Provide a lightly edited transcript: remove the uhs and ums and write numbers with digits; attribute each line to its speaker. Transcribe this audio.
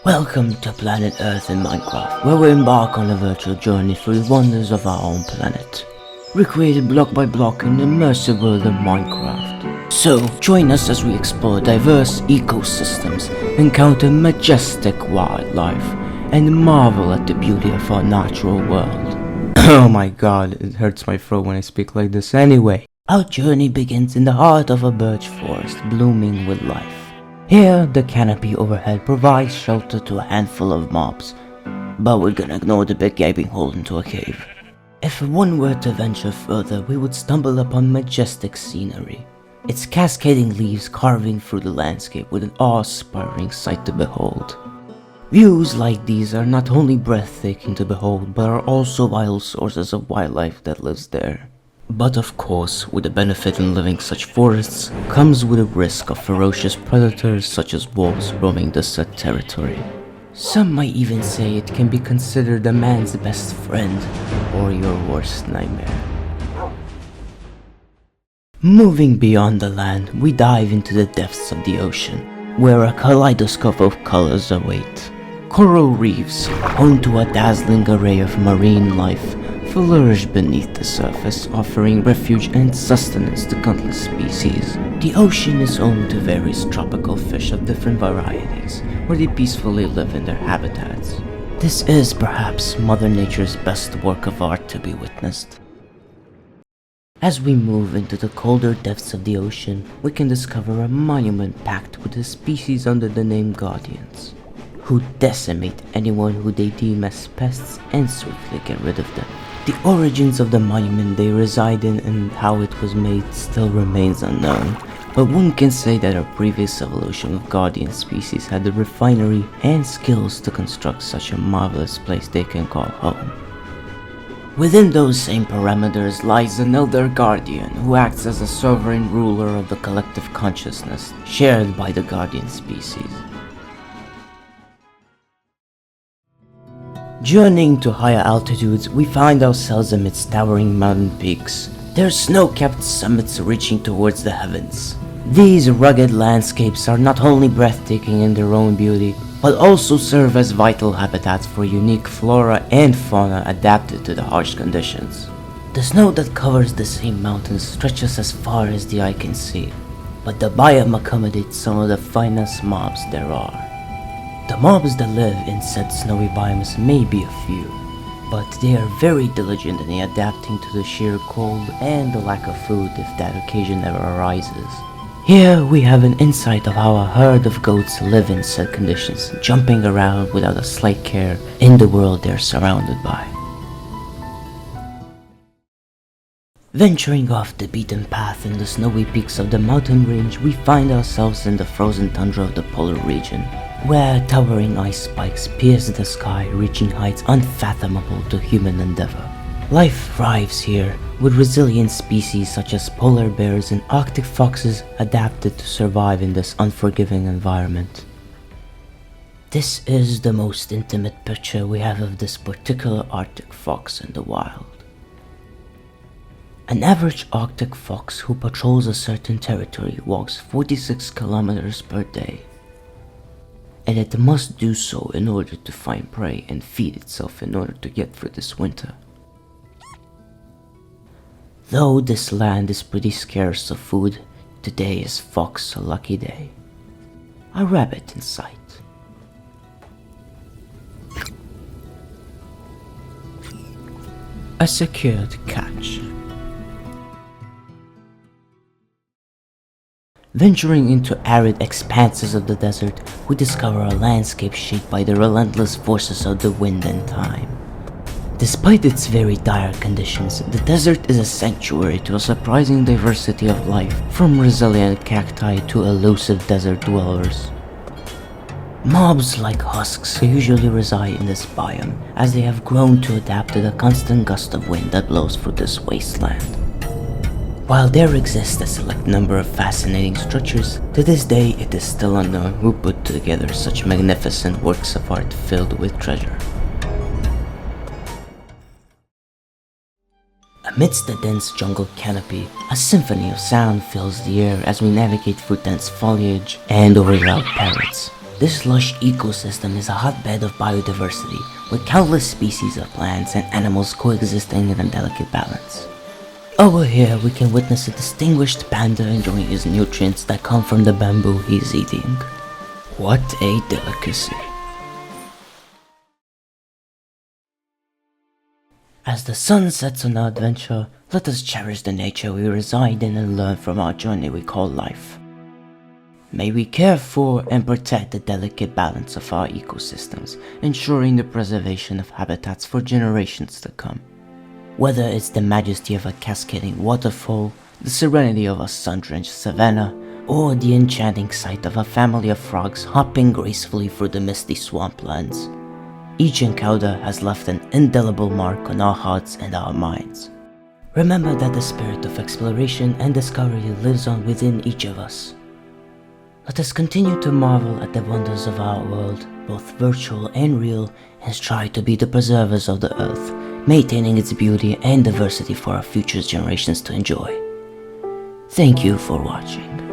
Speaker 1: Welcome to Planet Earth in Minecraft, where we embark on a virtual journey through the wonders of our own planet, recreated block by block in the immersive world of Minecraft. So, join us as we explore diverse ecosystems, encounter majestic wildlife, and marvel at the beauty of our natural world. Oh my god, it hurts my throat when I speak like this anyway. Our journey begins in the heart of a birch forest blooming with life. Here, the canopy overhead provides shelter to a handful of mobs, but we're gonna ignore the big gaping hole into a cave. If one were to venture further, we would stumble upon majestic scenery, its cascading leaves carving through the landscape with an awe-inspiring sight to behold. Views like these are not only breathtaking to behold, but are also vital sources of wildlife that lives there. But of course, with the benefit in living such forests, comes with a risk of ferocious predators such as wolves roaming the said territory. Some might even say it can be considered a man's best friend, or your worst nightmare. Moving beyond the land, we dive into the depths of the ocean, where a kaleidoscope of colors await. Coral reefs, home to a dazzling array of marine life, flourish beneath the surface, offering refuge and sustenance to countless species. The ocean is home to various tropical fish of different varieties, where they peacefully live in their habitats. This is perhaps Mother Nature's best work of art to be witnessed. As we move into the colder depths of the ocean, we can discover a monument packed with a species under the name Guardians, who decimate anyone who they deem as pests and swiftly get rid of them. The origins of the monument they reside in and how it was made still remains unknown, but one can say that our previous evolution of guardian species had the refinery and skills to construct such a marvelous place they can call home. Within those same parameters lies an elder guardian who acts as a sovereign ruler of the collective consciousness shared by the guardian species. Journeying to higher altitudes, we find ourselves amidst towering mountain peaks, their snow-capped summits reaching towards the heavens. These rugged landscapes are not only breathtaking in their own beauty, but also serve as vital habitats for unique flora and fauna adapted to the harsh conditions. The snow that covers the same mountains stretches as far as the eye can see, but the biome accommodates some of the finest mobs there are. The mobs that live in said snowy biomes may be a few, but they are very diligent in adapting to the sheer cold and the lack of food if that occasion ever arises. Here we have an insight of how a herd of goats live in said conditions, jumping around without a slight care in the world they're surrounded by. Venturing off the beaten path in the snowy peaks of the mountain range, we find ourselves in the frozen tundra of the polar region, where towering ice spikes pierce the sky, reaching heights unfathomable to human endeavor. Life thrives here, with resilient species such as polar bears and arctic foxes adapted to survive in this unforgiving environment. This is the most intimate picture we have of this particular arctic fox in the wild. An average arctic fox who patrols a certain territory walks 46 kilometers per day, and it must do so in order to find prey and feed itself in order to get through this winter. Though this land is pretty scarce of food, today is Fox a lucky day. A rabbit in sight. A secured catch. Venturing into arid expanses of the desert, we discover a landscape shaped by the relentless forces of the wind and time. Despite its very dire conditions, the desert is a sanctuary to a surprising diversity of life, from resilient cacti to elusive desert dwellers. Mobs like husks usually reside in this biome, as they have grown to adapt to the constant gust of wind that blows through this wasteland. While there exists a select number of fascinating structures, to this day it is still unknown who put together such magnificent works of art filled with treasure. Amidst the dense jungle canopy, a symphony of sound fills the air as we navigate through dense foliage and over loud parrots. This lush ecosystem is a hotbed of biodiversity, with countless species of plants and animals coexisting in a delicate balance. Over here we can witness a distinguished panda enjoying his nutrients that come from the bamboo he's eating. What a delicacy. As the sun sets on our adventure, let us cherish the nature we reside in and learn from our journey we call life. May we care for and protect the delicate balance of our ecosystems, ensuring the preservation of habitats for generations to come. Whether it's the majesty of a cascading waterfall, the serenity of a sun-drenched savanna, or the enchanting sight of a family of frogs hopping gracefully through the misty swamplands, each encounter has left an indelible mark on our hearts and our minds. Remember that the spirit of exploration and discovery lives on within each of us. Let us continue to marvel at the wonders of our world, both virtual and real, and strive to be the preservers of the earth, maintaining its beauty and diversity for our future generations to enjoy. Thank you for watching.